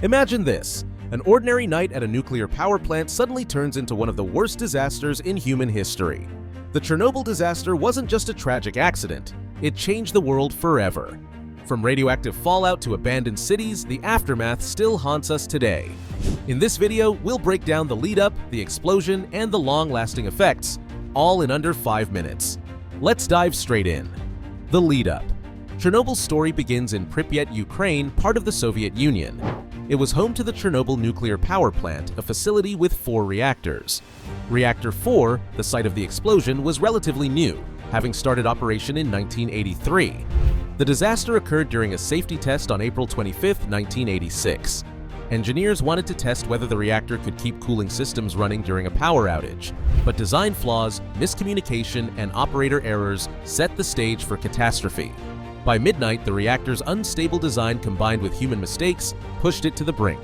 Imagine this. An ordinary night at a nuclear power plant suddenly turns into one of the worst disasters in human history. The Chernobyl disaster wasn't just a tragic accident, it changed the world forever. From radioactive fallout to abandoned cities, the aftermath still haunts us today. In this video, we'll break down the lead-up, the explosion, and the long-lasting effects, all in under 5 minutes. Let's dive straight in. The lead-up. Chernobyl's story begins in Pripyat, Ukraine, part of the Soviet Union. It was home to the Chernobyl nuclear power plant, a facility with 4 reactors. Reactor 4, the site of the explosion, was relatively new, having started operation in 1983. The disaster occurred during a safety test on April 25, 1986. Engineers wanted to test whether the reactor could keep cooling systems running during a power outage, but design flaws, miscommunication, and operator errors set the stage for catastrophe. By midnight, the reactor's unstable design combined with human mistakes pushed it to the brink.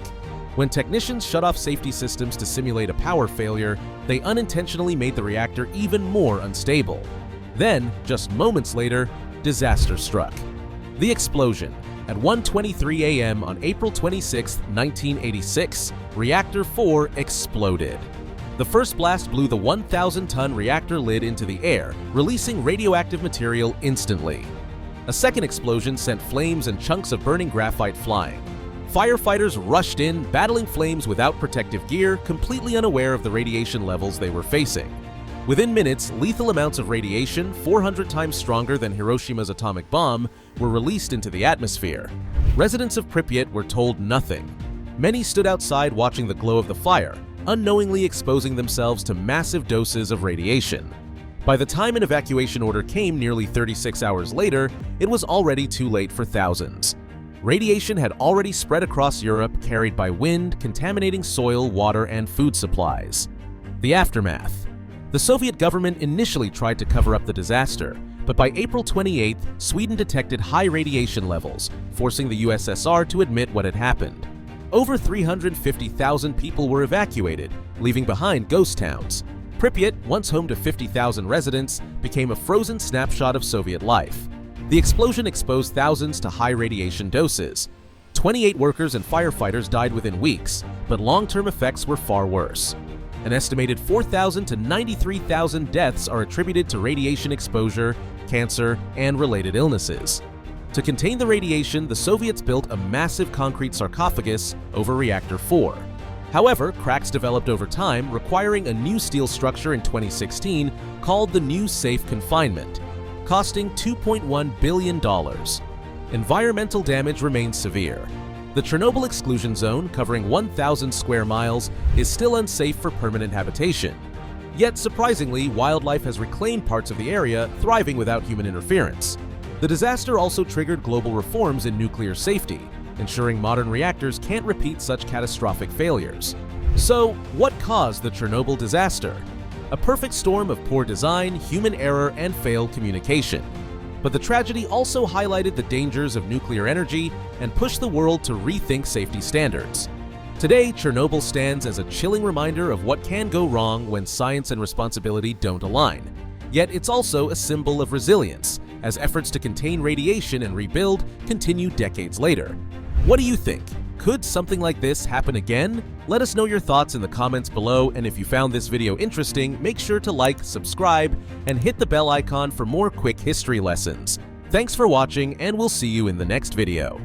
When technicians shut off safety systems to simulate a power failure, they unintentionally made the reactor even more unstable. Then, just moments later, disaster struck. The explosion. At 1:23 a.m. on April 26, 1986, Reactor 4 exploded. The first blast blew the 1,000-ton reactor lid into the air, releasing radioactive material instantly. A second explosion sent flames and chunks of burning graphite flying. Firefighters rushed in, battling flames without protective gear, completely unaware of the radiation levels they were facing. Within minutes, lethal amounts of radiation, 400 times stronger than Hiroshima's atomic bomb, were released into the atmosphere. Residents of Pripyat were told nothing. Many stood outside watching the glow of the fire, unknowingly exposing themselves to massive doses of radiation. By the time an evacuation order came nearly 36 hours later, it was already too late for thousands. Radiation had already spread across Europe, carried by wind, contaminating soil, water, and food supplies. The aftermath. The Soviet government initially tried to cover up the disaster, but by April 28, Sweden detected high radiation levels, forcing the USSR to admit what had happened. Over 350,000 people were evacuated, leaving behind ghost towns. Pripyat, once home to 50,000 residents, became a frozen snapshot of Soviet life. The explosion exposed thousands to high radiation doses. 28 workers and firefighters died within weeks, but long-term effects were far worse. An estimated 4,000 to 93,000 deaths are attributed to radiation exposure, cancer, and related illnesses. To contain the radiation, the Soviets built a massive concrete sarcophagus over Reactor 4. However, cracks developed over time, requiring a new steel structure in 2016 called the New Safe Confinement, costing $2.1 billion. Environmental damage remains severe. The Chernobyl exclusion zone, covering 1,000 square miles, is still unsafe for permanent habitation. Yet, surprisingly, wildlife has reclaimed parts of the area, thriving without human interference. The disaster also triggered global reforms in nuclear safety, ensuring modern reactors can't repeat such catastrophic failures. So, what caused the Chernobyl disaster? A perfect storm of poor design, human error, and failed communication. But the tragedy also highlighted the dangers of nuclear energy and pushed the world to rethink safety standards. Today, Chernobyl stands as a chilling reminder of what can go wrong when science and responsibility don't align. Yet it's also a symbol of resilience, as efforts to contain radiation and rebuild continue decades later. What do you think? Could something like this happen again? Let us know your thoughts in the comments below, and if you found this video interesting, make sure to like, subscribe, and hit the bell icon for more quick history lessons. Thanks for watching, and we'll see you in the next video.